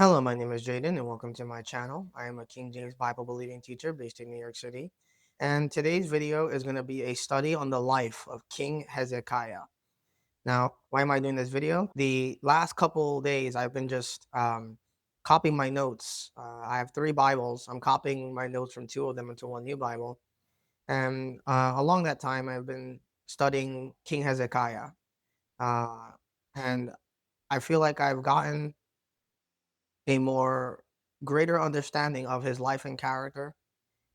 Hello, my name is Jaden, and welcome to my channel. I am a King James Bible believing teacher based in New York City. And today's video is going to be a study on the life of King Hezekiah. Now, why am I doing this video? The last couple days, I've been just copying my notes. I have 3 Bibles. I'm copying my notes from 2 of them into one new Bible. And along that time, I've been studying King Hezekiah. Uh, and I feel like I've gotten a more greater understanding of his life and character.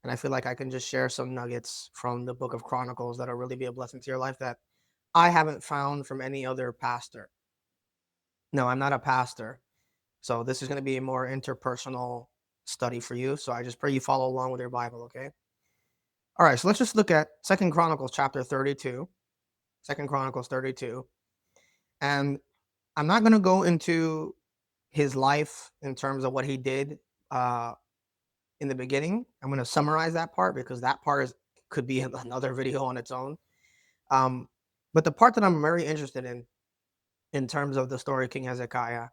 And I feel like I can just share some nuggets from the book of Chronicles that'll really be a blessing to your life that I haven't found from any other pastor. No, I'm not a pastor. So this is going to be a more interpersonal study for you. So I just pray you follow along with your Bible, okay? All right, so let's just look at 2 Chronicles chapter 32. 2 Chronicles 32. And I'm not going to go into his life in terms of what he did in the beginning. I'm going to summarize that part because that part could be another video on its own. But the part that I'm very interested in terms of the story of King Hezekiah,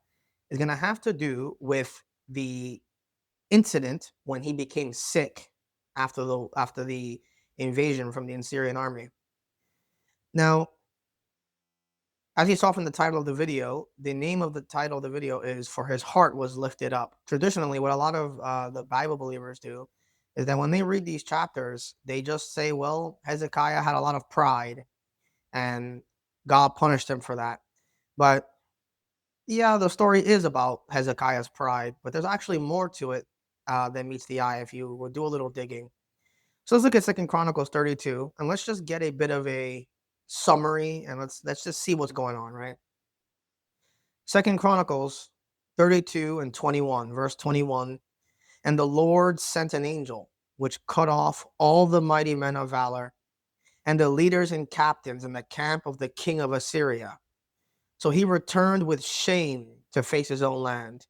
is going to have to do with the incident when he became sick after the invasion from the Assyrian army. Now, as you saw from the title of the video, the name of the title of the video is "For His Heart Was Lifted Up." Traditionally, what a lot of the Bible believers do is that when they read these chapters, they just say, well, Hezekiah had a lot of pride and God punished him for that. But yeah, the story is about Hezekiah's pride, but there's actually more to it than meets the eye if you would do a little digging. So let's look at 2 Chronicles 32, and let's just get a bit of a summary, and let's just see what's going on, right? 2 Chronicles 32 and 21, verse 21. And the Lord sent an angel, which cut off all the mighty men of valor, and the leaders and captains in the camp of the king of Assyria. So he returned with shame to face his own land.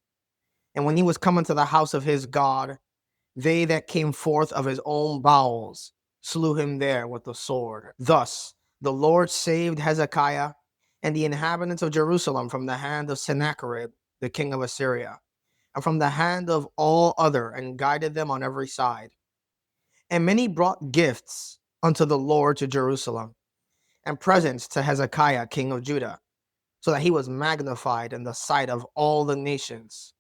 And when he was come into the house of his God, they that came forth of his own bowels slew him there with the sword. Thus the Lord saved Hezekiah and the inhabitants of Jerusalem from the hand of Sennacherib, the king of Assyria, and from the hand of all other, and guided them on every side. And many brought gifts unto the Lord to Jerusalem, and presents to Hezekiah, king of Judah, so that he was magnified in the sight of all the nations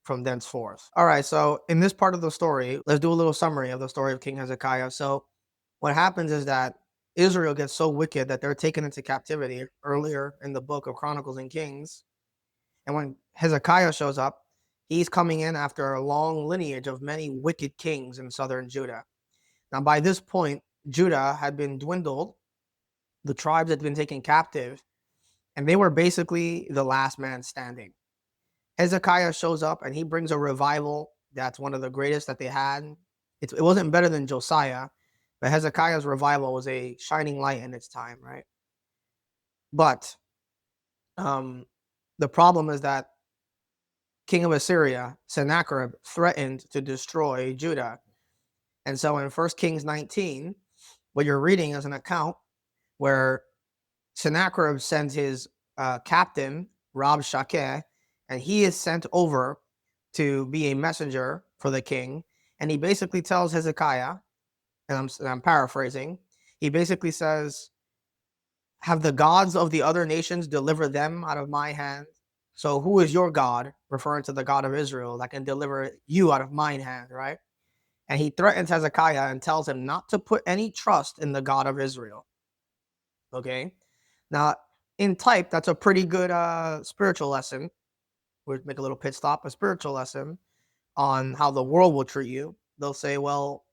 from thenceforth. All right, so in this part of the story, let's do a little summary of the story of King Hezekiah. So what happens is that Israel gets so wicked that they're taken into captivity earlier in the book of Chronicles and Kings. And when Hezekiah shows up, he's coming in after a long lineage of many wicked kings in southern Judah. Now, by this point, Judah had been dwindled. The tribes had been taken captive, and they were basically the last man standing. Hezekiah shows up, and he brings a revival that's one of the greatest that they had. It wasn't better than Josiah, but Hezekiah's revival was a shining light in its time, right? But the problem is that king of Assyria, Sennacherib, threatened to destroy Judah. And so in 1 Kings 19, what you're reading is an account where Sennacherib sends his captain, Rabshakeh, and he is sent over to be a messenger for the king. And he basically tells Hezekiah, and I'm paraphrasing, he basically says, have the gods of the other nations deliver them out of my hand? So who is your God, referring to the God of Israel, that can deliver you out of mine hand, right? And he threatens Hezekiah and tells him not to put any trust in the God of Israel. Okay? Now, in type, that's a pretty good spiritual lesson. We'll make a little pit stop, a spiritual lesson on how the world will treat you. They'll say, well,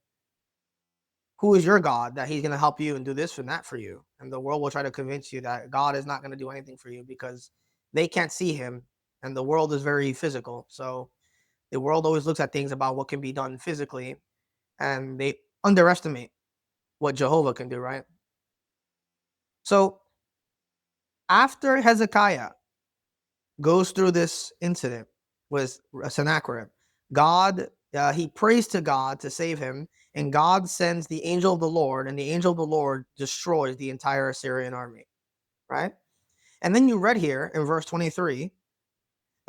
who is your God that he's going to help you and do this and that for you? And the world will try to convince you that God is not going to do anything for you because they can't see him, and the world is very physical. So the world always looks at things about what can be done physically, and they underestimate what Jehovah can do, right? So after Hezekiah goes through this incident with Sennacherib, he prays to God to save him, and God sends the angel of the Lord, and the angel of the Lord destroys the entire Assyrian army, right? And then you read here in verse 23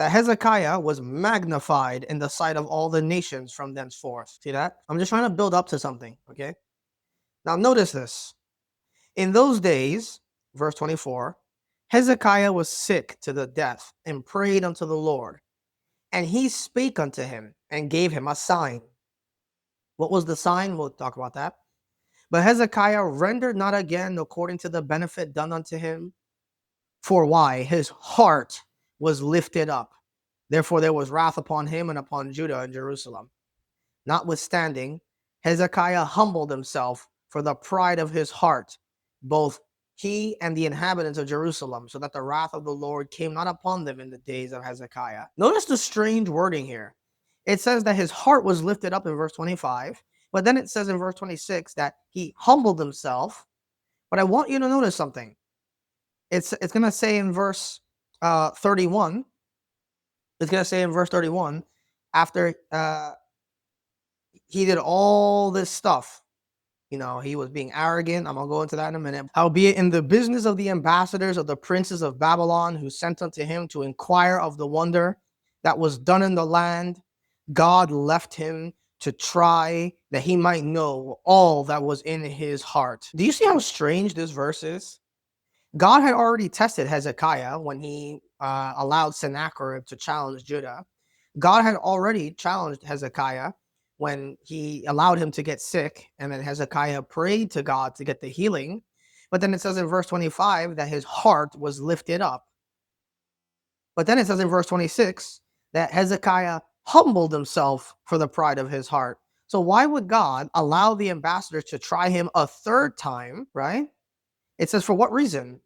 that Hezekiah was magnified in the sight of all the nations from thenceforth. See that? I'm just trying to build up to something, okay? Now notice this. In those days, verse 24, Hezekiah was sick to the death and prayed unto the Lord. And he spake unto him and gave him a sign. What was the sign? We'll talk about that. But Hezekiah rendered not again according to the benefit done unto him. For why? His heart was lifted up. Therefore there was wrath upon him and upon Judah and Jerusalem. Notwithstanding, Hezekiah humbled himself for the pride of his heart, both he and the inhabitants of Jerusalem, so that the wrath of the Lord came not upon them in the days of Hezekiah. Notice the strange wording here. It says that his heart was lifted up in verse 25, but then it says in verse 26 that he humbled himself. But I want you to notice something. It's going to say in verse 31, it's going to say in verse 31, after he did all this stuff, he was being arrogant. I'm going to go into that in a minute. Howbeit in the business of the ambassadors of the princes of Babylon, who sent unto him to inquire of the wonder that was done in the land, God left him to try that he might know all that was in his heart. Do you see how strange this verse is? God had already tested Hezekiah when he allowed Sennacherib to challenge Judah. God had already challenged Hezekiah when he allowed him to get sick, and then Hezekiah prayed to God to get the healing. But then it says in verse 25 that his heart was lifted up. But then it says in verse 26 that Hezekiah humbled himself for the pride of his heart. So why would God allow the ambassadors to try him a third time, right? It says, for what reason?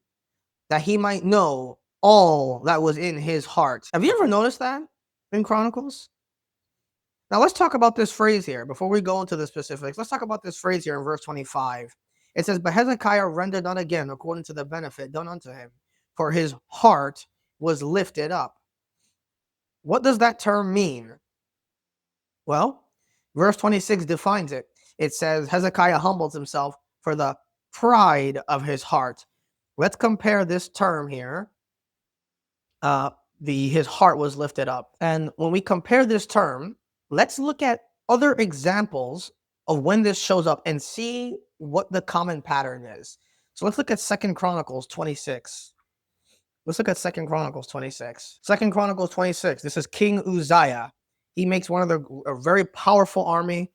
That he might know all that was in his heart. Have you ever noticed that in Chronicles? Now let's talk about this phrase here. Before we go into the specifics, let's talk about this phrase here in verse 25. It says, but Hezekiah rendered not again according to the benefit done unto him, for his heart was lifted up. What does that term mean? Well, verse 26 defines it. It says, Hezekiah humbles himself for the pride of his heart. Let's compare this term here. His heart was lifted up. And when we compare this term, let's look at other examples of when this shows up and see what the common pattern is. So let's look at 2 Chronicles 26. Let's look at 2 Chronicles 26. 2 Chronicles 26. This is King Uzziah. He makes a very powerful army.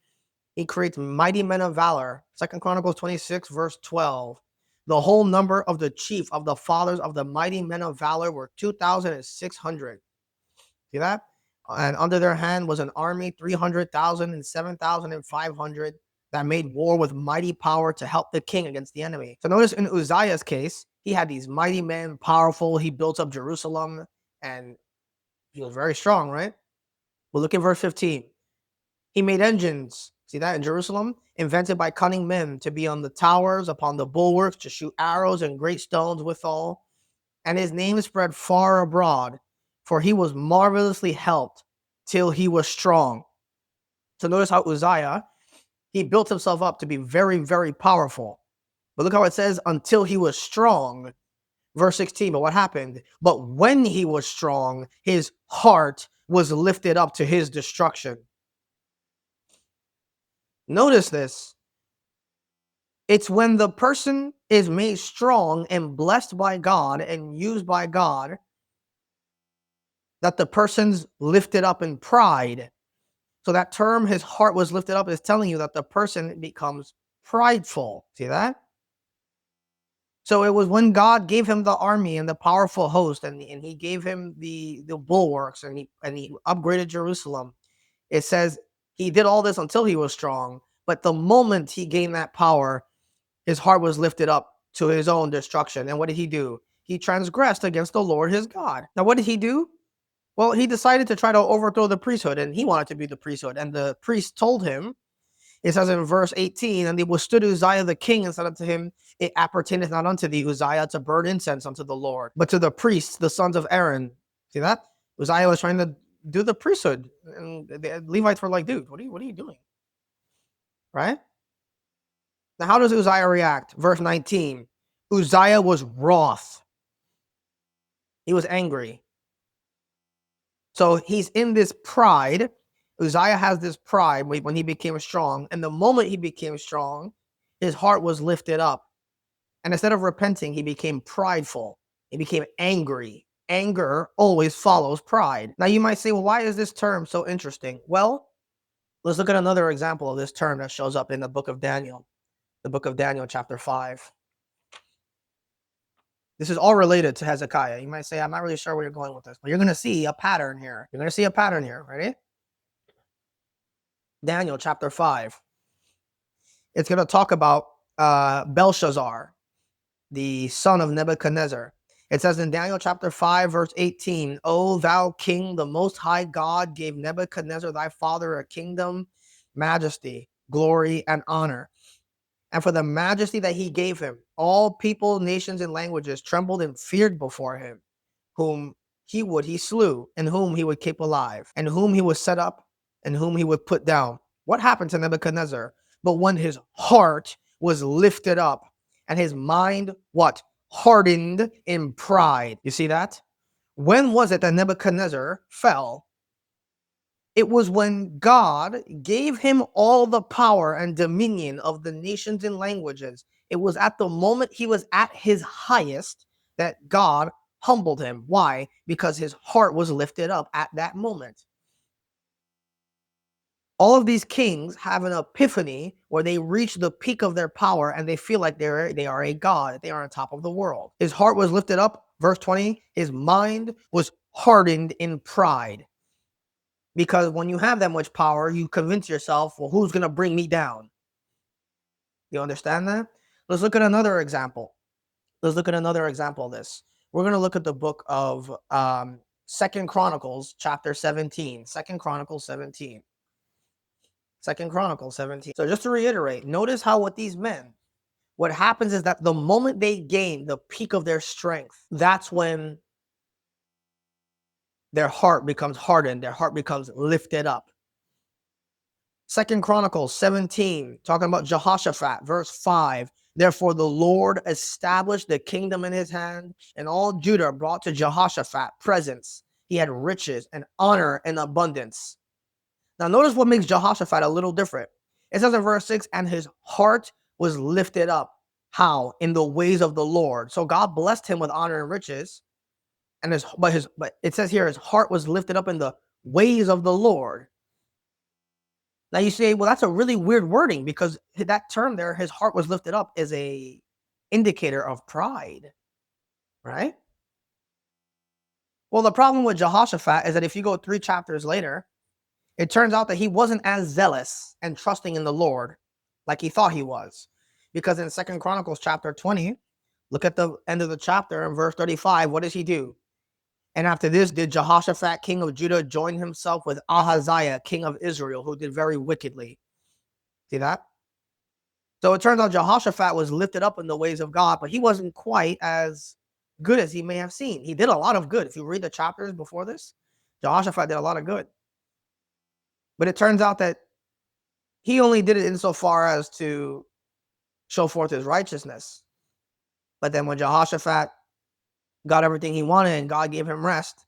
He creates mighty men of valor. 2 Chronicles 26, verse 12. The whole number of the chief of the fathers of the mighty men of valor were 2,600. See that? And under their hand was an army, 300,000 and 7,500 that made war with mighty power to help the king against the enemy. So notice in Uzziah's case, he had these mighty men, powerful. He built up Jerusalem and he was very strong, right? Well, look at verse 15. He made engines, see that, in Jerusalem, invented by cunning men to be on the towers, upon the bulwarks, to shoot arrows and great stones withal. And his name spread far abroad, for he was marvelously helped till he was strong. So notice how Uzziah, he built himself up to be very, very powerful. But look how it says, until he was strong. Verse 16, but what happened? But when he was strong, his heart was lifted up to his destruction. Notice this. It's when the person is made strong and blessed by God and used by God that the person's lifted up in pride. So that term, his heart was lifted up, is telling you that the person becomes prideful. See that? So it was when God gave him the army and the powerful host, and he gave him the bulwarks, and he upgraded Jerusalem. It says he did all this until he was strong. But the moment he gained that power, his heart was lifted up to his own destruction. And what did he do? He transgressed against the Lord his God. Now, what did he do? Well, he decided to try to overthrow the priesthood, and he wanted to be the priesthood. And the priest told him, it says in verse 18, and they withstood Uzziah the king and said unto him, it appertaineth not unto thee, Uzziah, to burn incense unto the Lord, but to the priests, the sons of Aaron. See that? Uzziah was trying to do the priesthood. And the Levites were like, dude, what are you doing? Right? Now, how does Uzziah react? Verse 19, Uzziah was wroth. He was angry. So he's in this pride. Uzziah has this pride when he became strong. And the moment he became strong, his heart was lifted up. And instead of repenting, he became prideful. He became angry. Anger always follows pride. Now you might say, well, why is this term so interesting? Well, let's look at another example of this term that shows up in the book of Daniel. The book of Daniel, chapter 5. This is all related to Hezekiah. You might say, I'm not really sure where you're going with this, but you're going to see a pattern here. You're going to see a pattern here. Ready? Daniel chapter 5. It's going to talk about Belshazzar, the son of Nebuchadnezzar. It says in Daniel chapter 5, verse 18, O thou king, the most high God gave Nebuchadnezzar thy father a kingdom, majesty, glory, and honor. And for the majesty that he gave him, all people, nations, and languages trembled and feared before him. Whom he slew, and whom he would keep alive, and whom he would set up, and whom he would put down. What happened to Nebuchadnezzar? But when his heart was lifted up, and his mind, what? Hardened in pride. You see that? When was it that Nebuchadnezzar fell? It was when God gave him all the power and dominion of the nations and languages. It was at the moment he was at his highest that God humbled him. Why? Because his heart was lifted up at that moment. All of these kings have an epiphany where they reach the peak of their power and they feel like they are a god. They are on top of the world. His heart was lifted up. Verse 20, his mind was hardened in pride. Because when you have that much power, you convince yourself, well, who's going to bring me down? You understand that? Let's look at another example. Let's look at another example of this. We're going to look at the book of 2 Chronicles chapter 17. 2 Chronicles 17. 2 Chronicles 17. So just to reiterate, notice how with these men, what happens is that the moment they gain the peak of their strength, that's when their heart becomes hardened. Their heart becomes lifted up. 2 Chronicles 17, talking about Jehoshaphat, verse 5. Therefore the Lord established the kingdom in his hand, and all Judah brought to Jehoshaphat presents. He had riches and honor and abundance. Now notice what makes Jehoshaphat a little different. It says in verse 6, and his heart was lifted up. How? In the ways of the Lord. So God blessed him with honor and riches. And but it says here his heart was lifted up in the ways of the Lord. Now you say, well, that's a really weird wording, because that term there, his heart was lifted up, is a indicator of pride, right? Well, the problem with Jehoshaphat is that if you go 3 chapters later, it turns out that he wasn't as zealous and trusting in the Lord like he thought he was. Because in 2 Chronicles chapter 20, look at the end of the chapter in verse 35, what does he do? And after this, did Jehoshaphat, king of Judah, join himself with Ahaziah, king of Israel, who did very wickedly. See that? So it turns out Jehoshaphat was lifted up in the ways of God, but he wasn't quite as good as he may have seen. He did a lot of good. If you read the chapters before this, Jehoshaphat did a lot of good. But it turns out that he only did it insofar as to show forth his righteousness. But then when Jehoshaphat got everything he wanted and God gave him rest,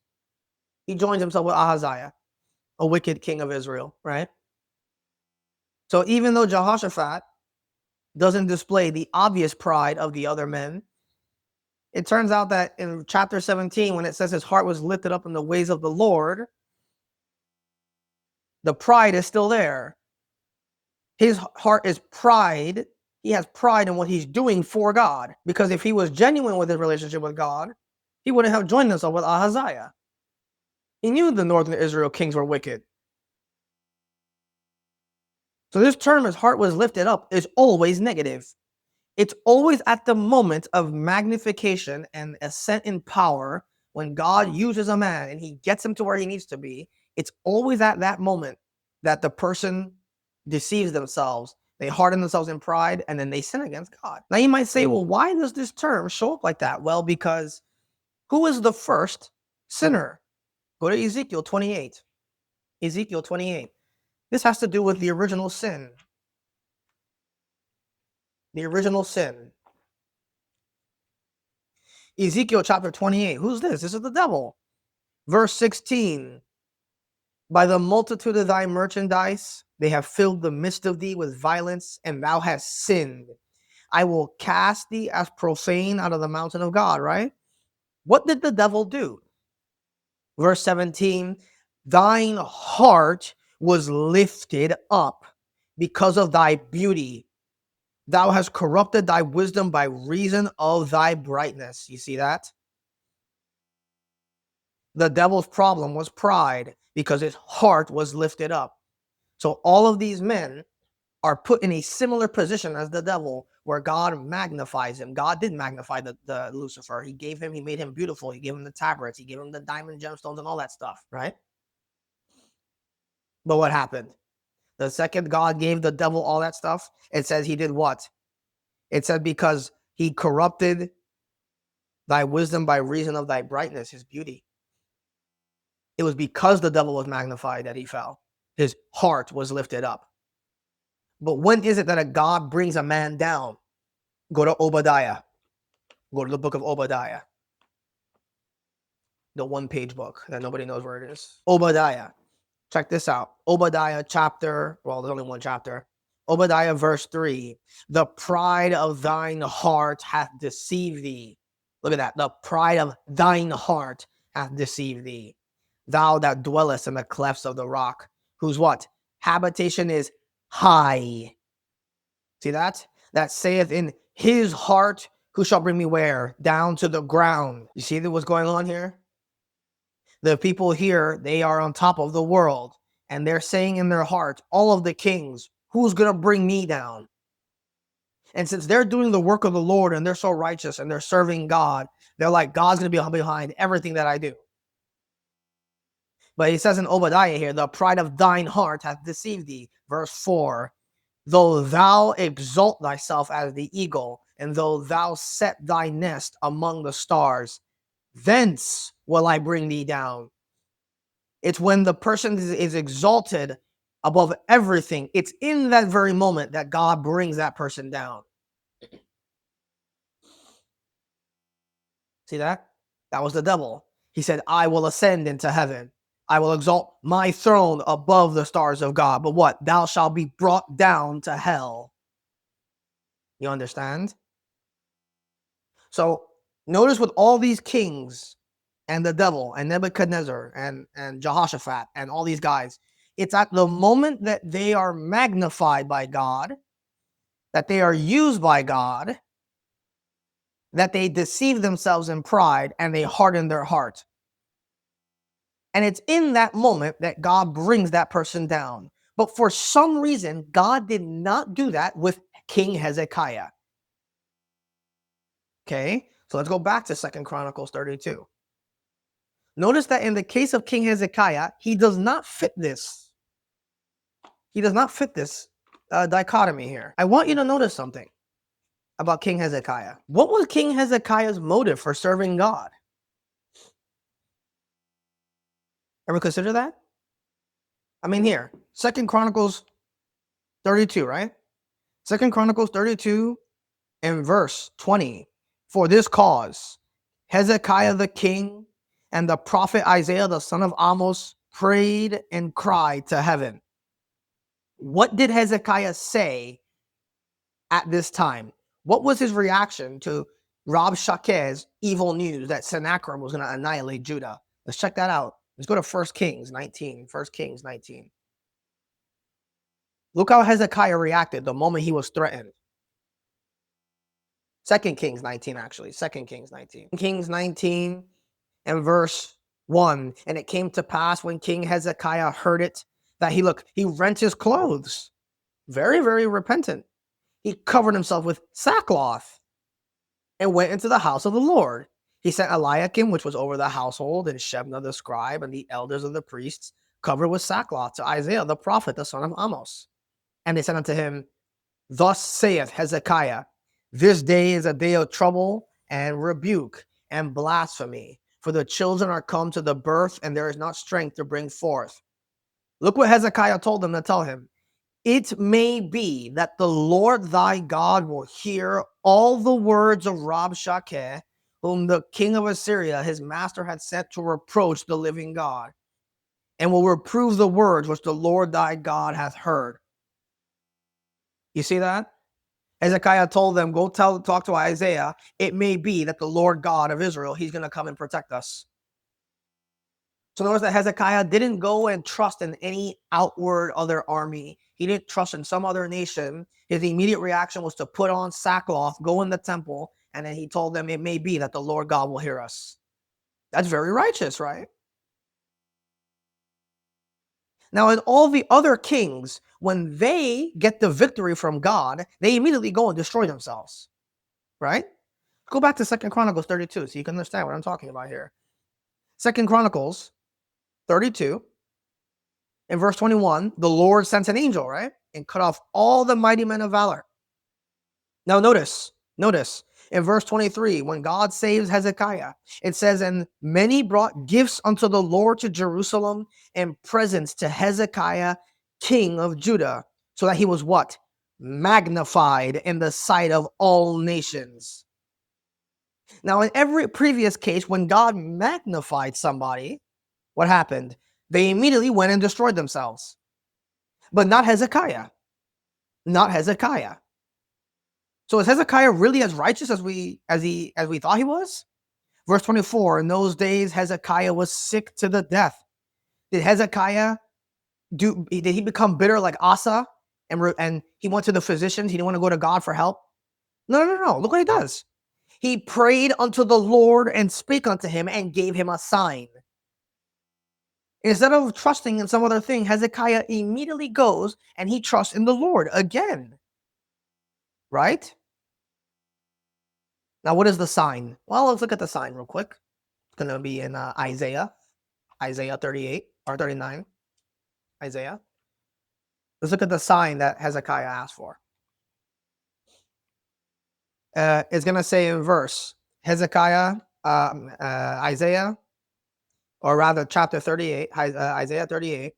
he joined himself with Ahaziah, a wicked king of Israel, right? So even though Jehoshaphat doesn't display the obvious pride of the other men, it turns out that in chapter 17, when it says his heart was lifted up in the ways of the Lord, the pride is still there. His heart is pride. He has pride in what he's doing for God. Because if he was genuine with his relationship with God, he wouldn't have joined himself with Ahaziah. He knew the northern Israel kings were wicked. So this term, his heart was lifted up, is always negative. It's always at the moment of magnification and ascent in power, when God uses a man and he gets him to where he needs to be. It's always at that moment that the person deceives themselves. They harden themselves in pride, and then they sin against God. Now you might say, well, why does this term show up like that? Well, because who is the first sinner? Go to Ezekiel 28. Ezekiel 28. This has to do with the original sin. The original sin. Ezekiel chapter 28. Who's this? This is the devil. Verse 16. By the multitude of thy merchandise, they have filled the midst of thee with violence, and thou hast sinned. I will cast thee as profane out of the mountain of God, right? What did the devil do? Verse 17, thine heart was lifted up because of thy beauty. Thou hast corrupted thy wisdom by reason of thy brightness. You see that? The devil's problem was pride because his heart was lifted up. So all of these men are put in a similar position as the devil, where God magnifies him. God did magnify the Lucifer. He made him beautiful. He gave him the tabrets. He gave him the diamond gemstones and all that stuff, right? But what happened? The second God gave the devil all that stuff, it says he did what? It said because he corrupted thy wisdom by reason of thy brightness, his beauty. It was because the devil was magnified that he fell. His heart was lifted up. But when is it that a God brings a man down? Go to Obadiah. Go to the book of Obadiah. The one-page book that nobody knows where it is. Obadiah. Check this out. Obadiah chapter, well, there's only one chapter. Obadiah verse 3. The pride of thine heart hath deceived thee. Look at that. The pride of thine heart hath deceived thee. Thou that dwellest in the clefts of the rock, whose what? Habitation is high. See that? That saith in his heart, who shall bring me where? Down to the ground. You see what's going on here? The people here, they are on top of the world, and they're saying in their heart, all of the kings, who's going to bring me down? And since they're doing the work of the Lord and they're so righteous and they're serving God, they're like, God's going to be behind everything that I do. But he says in Obadiah here, the pride of thine heart hath deceived thee. Verse 4, though thou exalt thyself as the eagle, and though thou set thy nest among the stars, thence will I bring thee down. It's when the person is exalted above everything. It's in that very moment that God brings that person down. See that? That was the devil. He said, I will ascend into heaven. I will exalt my throne above the stars of God. But what? Thou shalt be brought down to hell. You understand? So notice with all these kings and the devil and Nebuchadnezzar and Jehoshaphat and all these guys, it's at the moment that they are magnified by God, that they are used by God, that they deceive themselves in pride and they harden their heart. And it's in that moment that God brings that person down. But for some reason, God did not do that with King Hezekiah. Okay, so let's go back to 2 Chronicles 32. Notice that in the case of King Hezekiah, he does not fit this. He does not fit this dichotomy here. I want you to notice something about King Hezekiah. What was King Hezekiah's motive for serving God? Ever consider that? I mean, here, 2 Chronicles 32, right? 2 Chronicles 32 and verse 20. For this cause, Hezekiah the king and the prophet Isaiah the son of Amos prayed and cried to heaven. What did Hezekiah say at this time? What was his reaction to Rabshakeh's evil news that Sennacherib was going to annihilate Judah? Let's check that out. Let's go to 1 Kings 19. 1 Kings 19. Look how Hezekiah reacted the moment he was threatened. 2 Kings 19, actually. 2 Kings 19. Kings 19 and verse 1. And it came to pass when King Hezekiah heard it, that he rent his clothes. Very, very repentant. He covered himself with sackcloth and went into the house of the Lord. He sent Eliakim, which was over the household, and Shebna the scribe, and the elders of the priests, covered with sackcloth, to Isaiah the prophet, the son of Amos. And they said unto him, thus saith Hezekiah, this day is a day of trouble and rebuke and blasphemy, for the children are come to the birth, and there is not strength to bring forth. Look what Hezekiah told them to tell him. It may be that the Lord thy God will hear all the words of Rabshakeh, whom the king of Assyria, his master, had sent to reproach the living God. and will reprove the words which the Lord thy God hath heard. You see that? Hezekiah told them, go talk to Isaiah. It may be that the Lord God of Israel, he's going to come and protect us. So notice that Hezekiah didn't go and trust in any outward other army. He didn't trust in some other nation. His immediate reaction was to put on sackcloth, go in the temple, and then he told them it may be that the Lord God will hear us. That's very righteous, right? Now, in all the other kings, when they get the victory from God, they immediately go and destroy themselves, right? Go back to 2 Chronicles 32 so you can understand what I'm talking about here. 2 Chronicles 32, in verse 21, the Lord sent an angel, right? And cut off all the mighty men of valor. Now notice, in verse 23, when God saves Hezekiah, it says, and many brought gifts unto the Lord to Jerusalem and presents to Hezekiah, king of Judah, so that he was what? Magnified in the sight of all nations. Now, in every previous case, when God magnified somebody, what happened? They immediately went and destroyed themselves. But not Hezekiah. Not Hezekiah. So is Hezekiah really as righteous as we thought he was? Verse 24, in those days Hezekiah was sick to the death. Did Hezekiah did he become bitter like Asa and he went to the physicians? He didn't want to go to God for help? No. Look what he does. He prayed unto the Lord and spake unto him and gave him a sign. Instead of trusting in some other thing, Hezekiah immediately goes and he trusts in the Lord again. Right? Now, what is the sign? Well, let's look at the sign real quick. It's going to be in Isaiah 38 or 39. Isaiah. Let's look at the sign that Hezekiah asked for. It's going to say in verse, Isaiah, or rather chapter 38, Isaiah 38.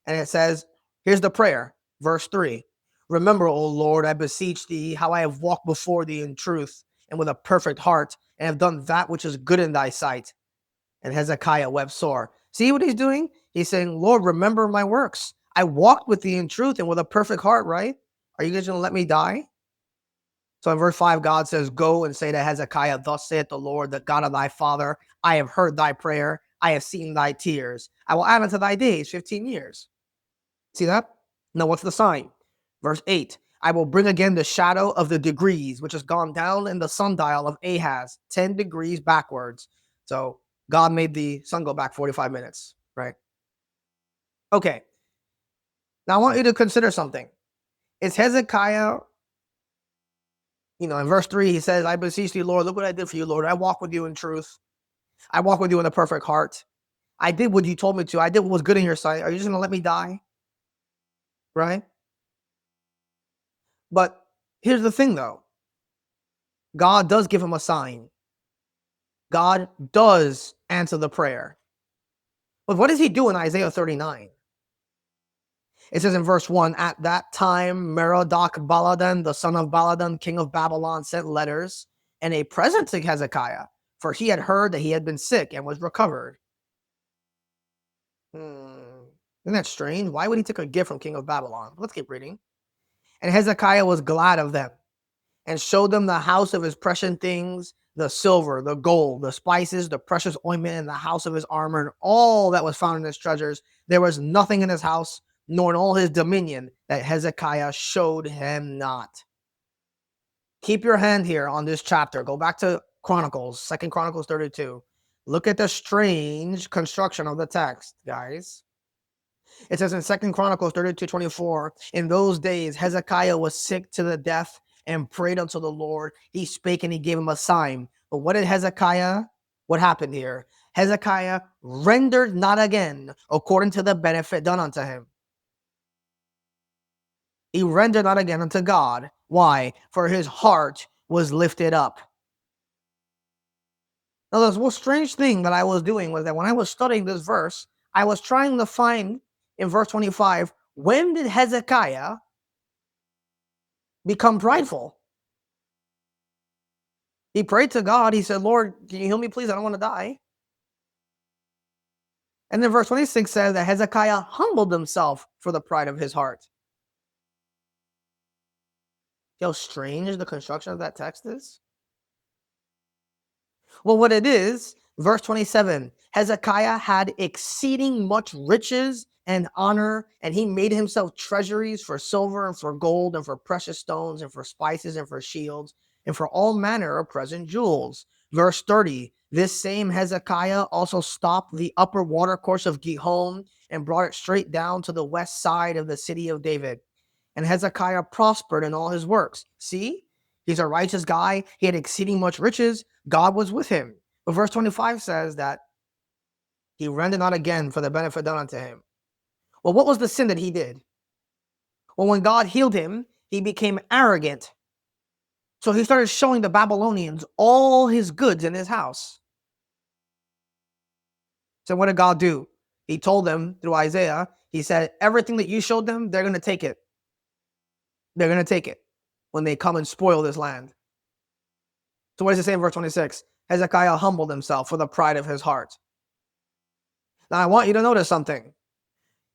And it says, here's the prayer, verse 3. Remember, O Lord, I beseech thee, how I have walked before thee in truth and with a perfect heart, and have done that which is good in thy sight. And Hezekiah wept sore. See what he's doing? He's saying, Lord, remember my works. I walked with thee in truth and with a perfect heart, right? Are you guys going to let me die? So in verse 5, God says, go and say to Hezekiah, thus saith the Lord, the God of thy father, I have heard thy prayer. I have seen thy tears. I will add unto thy days 15 years. See that? Now what's the sign? Verse 8, I will bring again the shadow of the degrees, which has gone down in the sundial of Ahaz, 10 degrees backwards. So God made the sun go back 45 minutes, right? Okay. Now I want you to consider something. Is Hezekiah, in verse 3, he says, I beseech thee, Lord, look what I did for you, Lord. I walk with you in truth. I walk with you in a perfect heart. I did what you told me to. I did what was good in your sight. Are you just going to let me die? Right? But here's the thing, though. God does give him a sign. God does answer the prayer. But what does he do in Isaiah 39? It says in verse 1, at that time, Merodach-Baladan, the son of Baladan, king of Babylon, sent letters and a present to Hezekiah, for he had heard that he had been sick and was recovered. Isn't that strange? Why would he take a gift from king of Babylon? Let's keep reading. And Hezekiah was glad of them and showed them the house of his precious things, the silver, the gold, the spices, the precious ointment, and the house of his armor, and all that was found in his treasures. There was nothing in his house, nor in all his dominion, that Hezekiah showed him not. Keep your hand here on this chapter. Go back to Chronicles, 2 Chronicles 32. Look at the strange construction of the text, guys. It says in 2 Chronicles 32:24, in those days Hezekiah was sick to the death and prayed unto the Lord. He spake and he gave him a sign. But what happened here? Hezekiah rendered not again according to the benefit done unto him. He rendered not again unto God. Why? For his heart was lifted up. Now, the most strange thing that I was doing was that when I was studying this verse, I was trying to find in verse 25, when did Hezekiah become prideful? He prayed to God. He said, Lord, can you heal me, please? I don't want to die. And then verse 26 says that Hezekiah humbled himself for the pride of his heart. See how strange the construction of that text is? Well, what it is, verse 27, Hezekiah had exceeding much riches and honor, and he made himself treasuries for silver and for gold and for precious stones and for spices and for shields and for all manner of present jewels. Verse 30, this same Hezekiah also stopped the upper watercourse of Gihon and brought it straight down to the west side of the city of David. And Hezekiah prospered in all his works. See, he's a righteous guy. He had exceeding much riches. God was with him. But verse 25 says that he rendered not again for the benefit done unto him. Well, what was the sin that he did? Well, when God healed him, he became arrogant. So he started showing the Babylonians all his goods in his house. So what did God do? He told them through Isaiah, he said, everything that you showed them, they're going to take it. They're going to take it when they come and spoil this land. So what does it say in verse 26? Hezekiah humbled himself for the pride of his heart. Now I want you to notice something.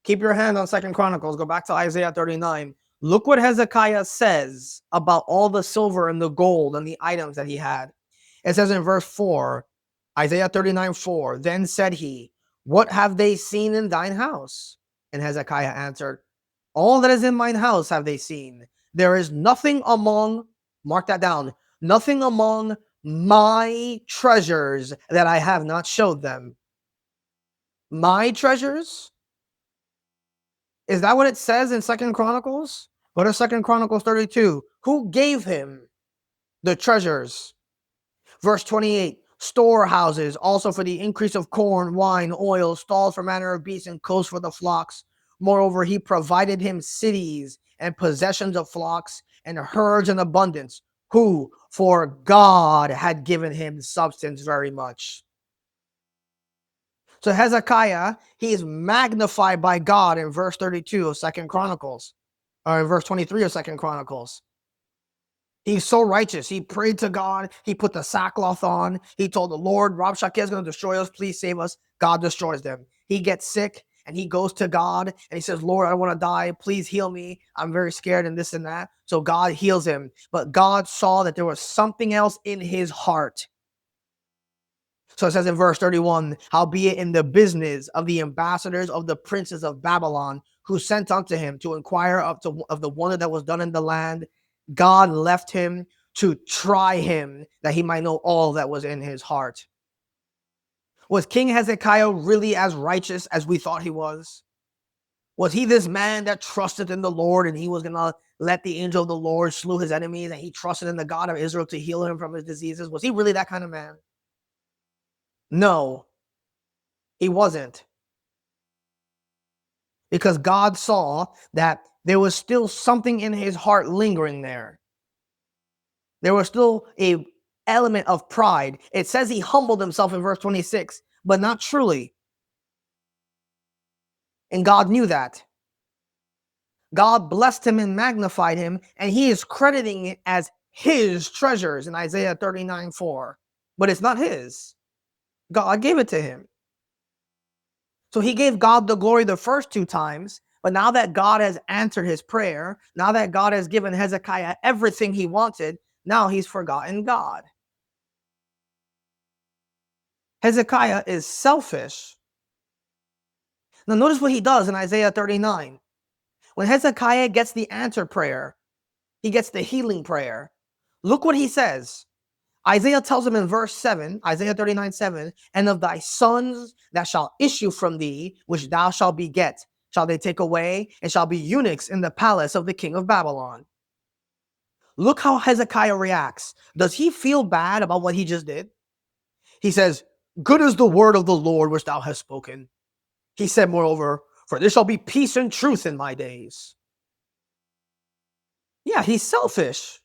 Keep your hand on 2 Chronicles. Go back to Isaiah 39. Look what Hezekiah says about all the silver and the gold and the items that he had. It says in verse 4, Isaiah 39:4, then said he, what have they seen in thine house? And Hezekiah answered, all that is in mine house have they seen. There is nothing among, mark that down, nothing among my treasures that I have not showed them. My treasures? Is that what it says in 2 Chronicles? Go to 2 Chronicles 32. Who gave him the treasures? Verse 28. Storehouses also for the increase of corn, wine, oil, stalls for manner of beasts, and coasts for the flocks. Moreover, he provided him cities and possessions of flocks and herds in abundance, who for God had given him substance very much. So Hezekiah, he is magnified by God in verse 32 of 2 Chronicles, or in verse 23 of 2 Chronicles. He's so righteous. He prayed to God. He put the sackcloth on. He told the Lord, Rabshakeh is going to destroy us. Please save us. God destroys them. He gets sick and he goes to God and he says, Lord, I want to die. Please heal me. I'm very scared and this and that. So God heals him. But God saw that there was something else in his heart. So it says in verse 31, howbeit in the business of the ambassadors of the princes of Babylon, who sent unto him to inquire of the wonder that was done in the land, God left him to try him, that he might know all that was in his heart. Was King Hezekiah really as righteous as we thought he was? Was he this man that trusted in the Lord and he was going to let the angel of the Lord slew his enemies and he trusted in the God of Israel to heal him from his diseases? Was he really that kind of man? No, he wasn't. Because God saw that there was still something in his heart lingering there. There was still an element of pride. It says he humbled himself in verse 26, but not truly. And God knew that. God blessed him and magnified him, and he is crediting it as his treasures in Isaiah 39:4. But it's not his. God gave it to him. So he gave God the glory the first two times, but now that God has answered his prayer, now that God has given Hezekiah everything he wanted, now he's forgotten God. Hezekiah is selfish. Now notice what he does in Isaiah 39. When Hezekiah gets the answered prayer, he gets the healing prayer. Look what he says. Isaiah tells him in verse 7, Isaiah 39:7, and of thy sons that shall issue from thee, which thou shalt beget, shall they take away, and shall be eunuchs in the palace of the king of Babylon. Look how Hezekiah reacts. Does he feel bad about what he just did? He says, good is the word of the Lord which thou hast spoken. He said, moreover, for there shall be peace and truth in my days. Yeah, he's selfish.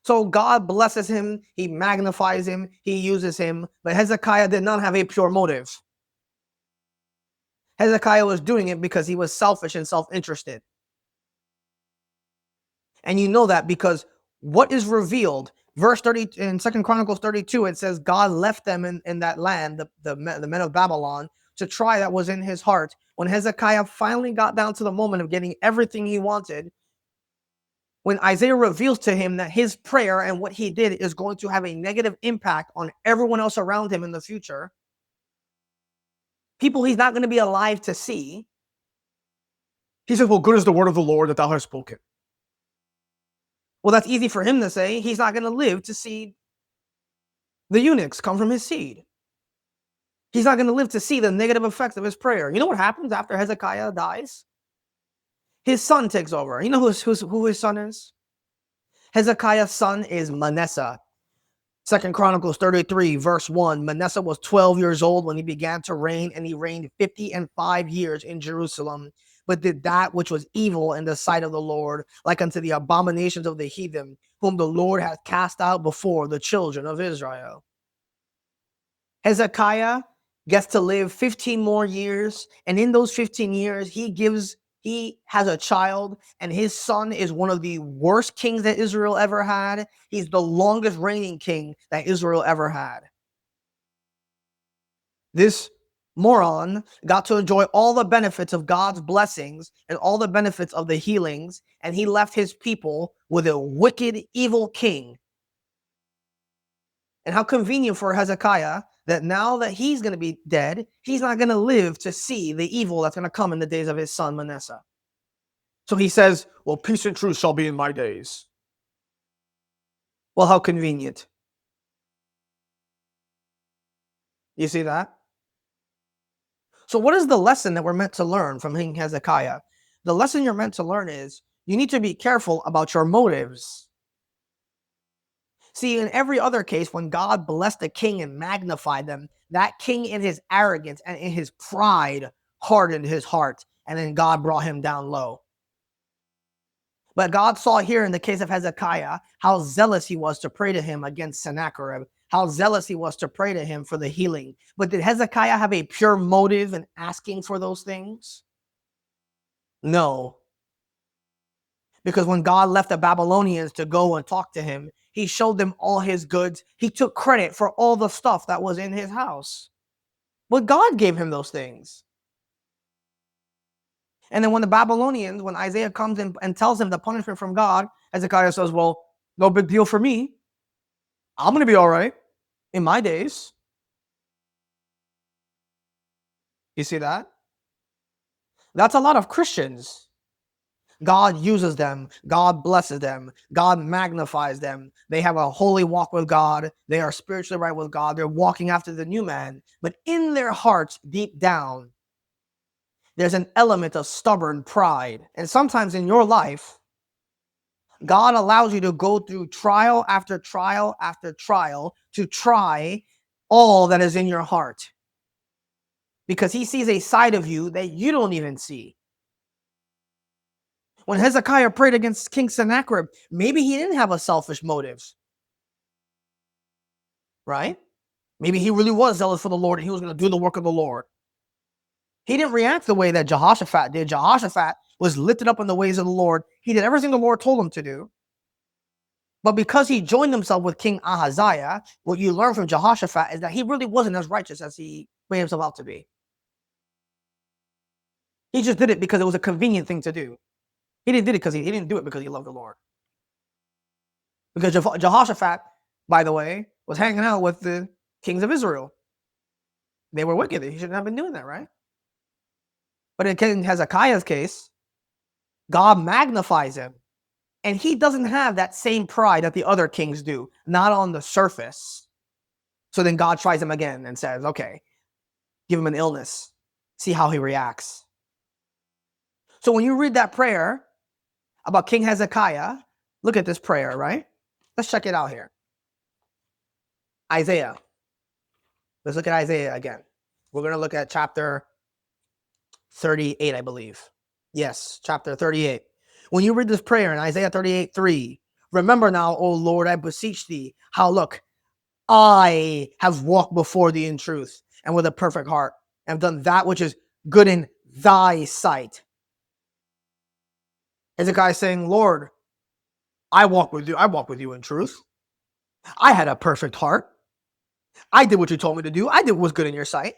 So God blesses him, he magnifies him, he uses him, but Hezekiah did not have a pure motive. Hezekiah was doing it because he was selfish and self-interested. And you know that because what is revealed Verse 30 in 2 Chronicles 32, it says God left them in that land, the men of Babylon, to try that was in his heart. When Hezekiah finally got down to the moment of getting everything he wanted, when Isaiah reveals to him that his prayer and what he did is going to have a negative impact on everyone else around him in the future, people he's not going to be alive to see, he says, well, good is the word of the Lord that thou hast spoken. Well, that's easy for him to say. He's not going to live to see the eunuchs come from his seed. He's not going to live to see the negative effects of his prayer. You know what happens after Hezekiah dies? His son takes over. You know who his son is? Hezekiah's son is Manasseh. 2 Chronicles 33, verse 1. Manasseh was 12 years old when he began to reign, and he reigned 50 and 5 years in Jerusalem, but did that which was evil in the sight of the Lord, like unto the abominations of the heathen, whom the Lord hath cast out before the children of Israel. Hezekiah gets to live 15 more years, and in those 15 years, he has a child, and his son is one of the worst kings that Israel ever had. He's the longest reigning king that Israel ever had. This moron got to enjoy all the benefits of God's blessings and all the benefits of the healings, and he left his people with a wicked, evil king. And how convenient for Hezekiah that now that he's going to be dead, he's not going to live to see the evil that's going to come in the days of his son Manasseh. So he says, well, peace and truth shall be in my days. Well, how convenient. You see that? So what is the lesson that we're meant to learn from King Hezekiah? The lesson you're meant to learn is you need to be careful about your motives. See, in every other case, when God blessed a king and magnified them, that king in his arrogance and in his pride hardened his heart, and then God brought him down low. But God saw here in the case of Hezekiah how zealous he was to pray to him against Sennacherib, how zealous he was to pray to him for the healing. But did Hezekiah have a pure motive in asking for those things? No. Because when God left the Babylonians to go and talk to him, he showed them all his goods. He took credit for all the stuff that was in his house. But God gave him those things. And then when the Babylonians, when Isaiah comes in and tells him the punishment from God, Hezekiah says, well, no big deal for me. I'm going to be all right in my days. You see that? That's a lot of Christians. God uses them. God blesses them. God magnifies them. They have a holy walk with God. They are spiritually right with God. They're walking after the new man. But in their hearts, deep down, there's an element of stubborn pride. And sometimes in your life, God allows you to go through trial after trial after trial to try all that is in your heart. Because he sees a side of you that you don't even see. When Hezekiah prayed against King Sennacherib, maybe he didn't have a selfish motive. Right? Maybe he really was zealous for the Lord and he was going to do the work of the Lord. He didn't react the way that Jehoshaphat did. Jehoshaphat was lifted up in the ways of the Lord. He did everything the Lord told him to do. But because he joined himself with King Ahaziah, what you learn from Jehoshaphat is that he really wasn't as righteous as he made himself out to be. He just did it because it was a convenient thing to do. He didn't do it because he loved the Lord. Because Jehoshaphat, by the way, was hanging out with the kings of Israel. They were wicked. He shouldn't have been doing that, right? But in King Hezekiah's case, God magnifies him. And he doesn't have that same pride that the other kings do, not on the surface. So then God tries him again and says, okay, give him an illness. See how he reacts. So when you read that prayer about King Hezekiah, look at this prayer, right? Let's check it out here. Isaiah. Let's look at Isaiah again. We're going to look at chapter 38, I believe. Yes, chapter 38. When you read this prayer in Isaiah 38:3, remember now, O Lord, I beseech thee, how look, I have walked before thee in truth and with a perfect heart, and have done that which is good in thy sight. Hezekiah saying, Lord, I walk with you in truth. I had a perfect heart. I did what you told me to do. I did what was good in your sight.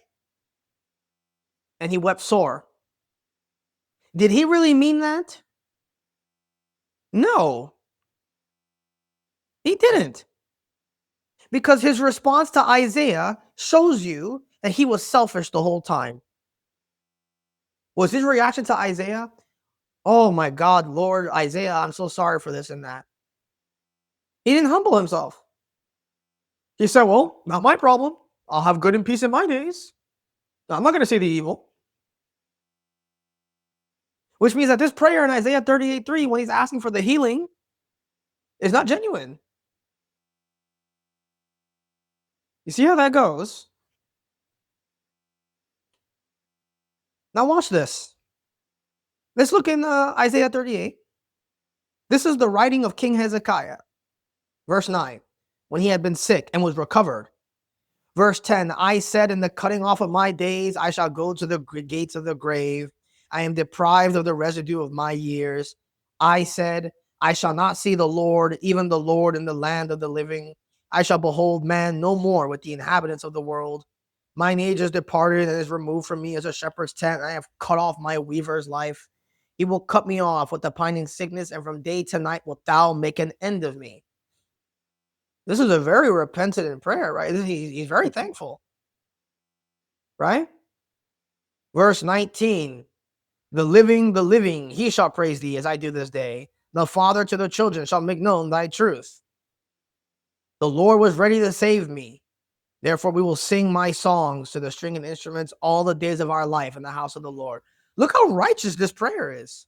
And he wept sore. Did he really mean that? No, he didn't. Because his response to Isaiah shows you that he was selfish the whole time. Was his reaction to Isaiah, oh my God, Lord, Isaiah, I'm so sorry for this and that? He didn't humble himself. He said, well, not my problem. I'll have good and peace in my days. I'm not going to say the evil. Which means that this prayer in Isaiah 38:3, when he's asking for the healing, is not genuine. You see how that goes? Now watch this. Let's look in Isaiah 38. This is the writing of King Hezekiah. Verse 9, when he had been sick and was recovered. Verse 10, I said, in the cutting off of my days, I shall go to the gates of the grave. I am deprived of the residue of my years. I said, I shall not see the Lord, even the Lord in the land of the living. I shall behold man no more with the inhabitants of the world. Mine age is departed and is removed from me as a shepherd's tent. I have cut off my weaver's life. He will cut me off with the pining sickness, and from day to night wilt thou make an end of me. This is a very repentant prayer, right? He's very thankful, right? Verse 19, the living, he shall praise thee as I do this day. The father to the children shall make known thy truth. The Lord was ready to save me. Therefore we will sing my songs to the stringed instruments all the days of our life in the house of the Lord. Look how righteous this prayer is.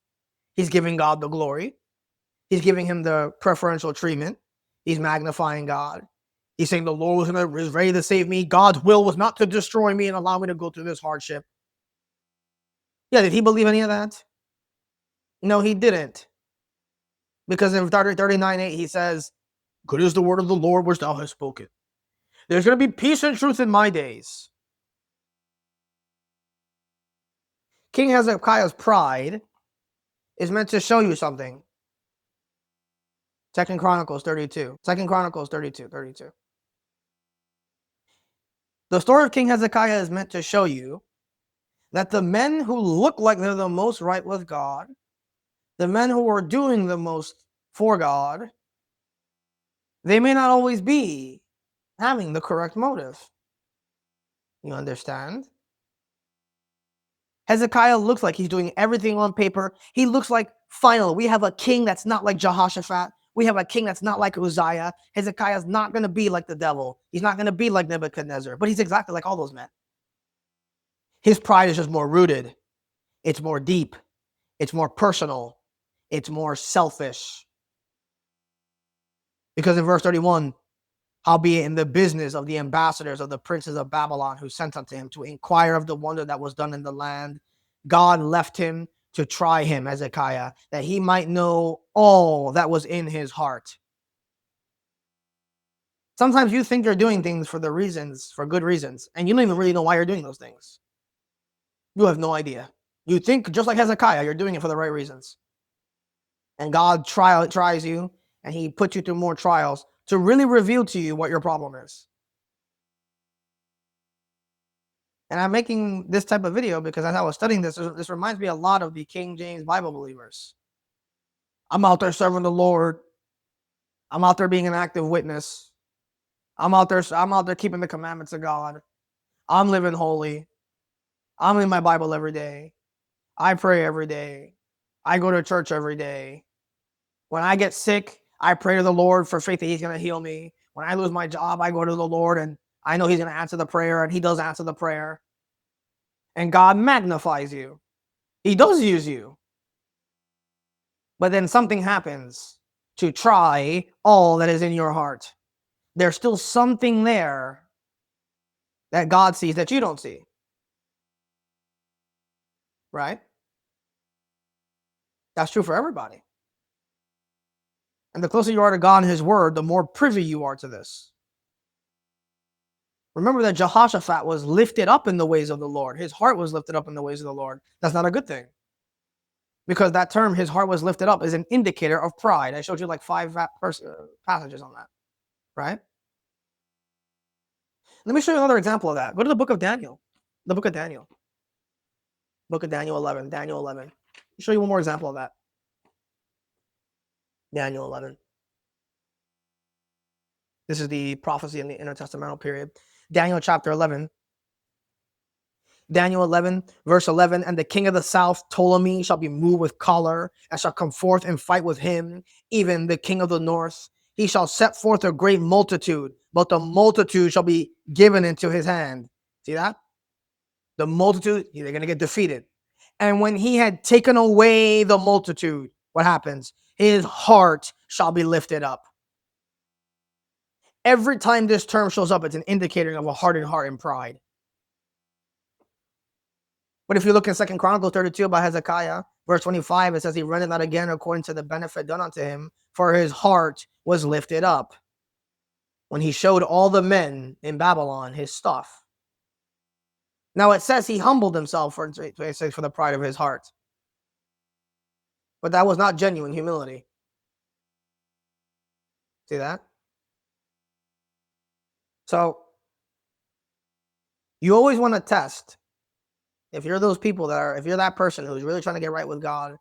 He's giving God the glory. He's giving him the preferential treatment. He's magnifying God. He's saying the Lord was ready to save me. God's will was not to destroy me and allow me to go through this hardship. Yeah, did he believe any of that? No, he didn't. Because in 39:8, he says, good is the word of the Lord which thou hast spoken. There's going to be peace and truth in my days. King Hezekiah's pride is meant to show you something. 2 Chronicles 32. 2 Chronicles 32. The story of King Hezekiah is meant to show you that the men who look like they're the most right with God, the men who are doing the most for God, they may not always be having the correct motive. You understand? Hezekiah looks like he's doing everything on paper. He looks like, finally, we have a king that's not like Jehoshaphat. We have a king that's not like Uzziah. Hezekiah's not going to be like the devil. He's not going to be like Nebuchadnezzar, but he's exactly like all those men. His pride is just more rooted. It's more deep. It's more personal. It's more selfish. Because in verse 31, howbeit in the business of the ambassadors of the princes of Babylon who sent unto him to inquire of the wonder that was done in the land, God left him to try him, Hezekiah, that he might know all that was in his heart. Sometimes you think you're doing things for good reasons, and you don't even really know why you're doing those things. You have no idea. You think, just like Hezekiah, you're doing it for the right reasons. And God tries you, and he puts you through more trials to really reveal to you what your problem is. And I'm making this type of video because as I was studying this reminds me a lot of the King James Bible believers. I'm out there serving the Lord. I'm out there being an active witness. I'm out there keeping the commandments of God. I'm living holy. I'm in my Bible every day. I pray every day. I go to church every day. When I get sick, I pray to the Lord for faith that he's going to heal me. When I lose my job, I go to the Lord and I know he's going to answer the prayer, and he does answer the prayer. And God magnifies you. He does use you. But then something happens to try all that is in your heart. There's still something there that God sees that you don't see. Right? That's true for everybody. And the closer you are to God and his word, the more privy you are to this. Remember that Jehoshaphat was lifted up in the ways of the Lord. His heart was lifted up in the ways of the Lord. That's not a good thing. Because that term, his heart was lifted up, is an indicator of pride. I showed you like 5 passages on that. right? Let me show you another example of that. Go to the book of Daniel. The book of Daniel. Book of Daniel 11. Daniel 11. I'll show you one more example of that. Daniel 11. This is the prophecy in the intertestamental period. Daniel chapter 11. Daniel 11, verse 11, and the king of the south, Ptolemy, shall be moved with choler, and shall come forth and fight with him, even the king of the north. He shall set forth a great multitude, but the multitude shall be given into his hand. See that? The multitude, they're going to get defeated. And when he had taken away the multitude, what happens? His heart shall be lifted up. Every time this term shows up, it's an indicator of a hardened heart and pride. But if you look in 2 Chronicles 32 about Hezekiah, verse 25, it says he reigned not again according to the benefit done unto him, for his heart was lifted up when he showed all the men in Babylon his stuff. Now it says he humbled himself for the pride of his heart. But that was not genuine humility. See that? So you always want to test. If you're those people if you're that person who's really trying to get right with God,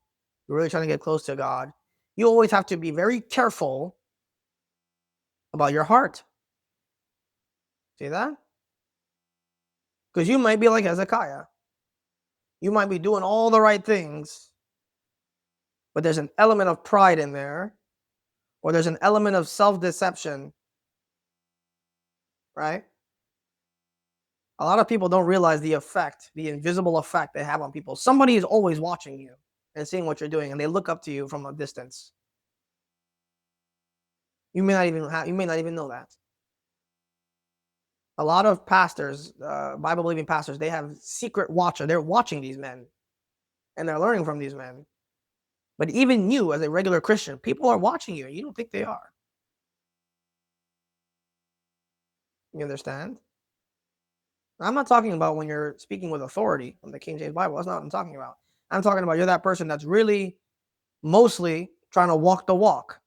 you're really trying to get close to God, you always have to be very careful about your heart. See that? Because you might be like Hezekiah. You might be doing all the right things, but there's an element of pride in there, or there's an element of self-deception, right? A lot of people don't realize the effect, the invisible effect they have on people. Somebody is always watching you and seeing what you're doing, and they look up to you from a distance. You may not even know that. A lot of pastors, Bible-believing pastors, they have secret watcher. They're watching these men, and they're learning from these men. But even you, as a regular Christian, people are watching you. You don't think they are. You understand? I'm not talking about when you're speaking with authority from the King James Bible. That's not what I'm talking about. I'm talking about you're that person that's really mostly trying to walk the walk.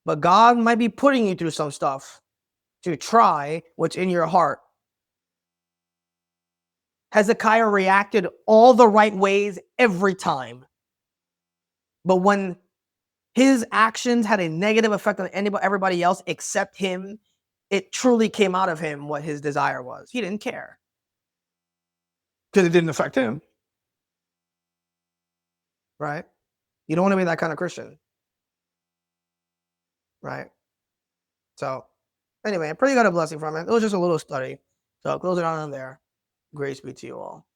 But God might be putting you through some stuff to try what's in your heart. Hezekiah reacted all the right ways every time. But when his actions had a negative effect on everybody else except him, it truly came out of him what his desire was. He didn't care. Because it didn't affect him. Right? You don't want to be that kind of Christian. Right? So, anyway, I pray you got a blessing from it. It was just a little study. So, I'll close it on there. Grace be to you all.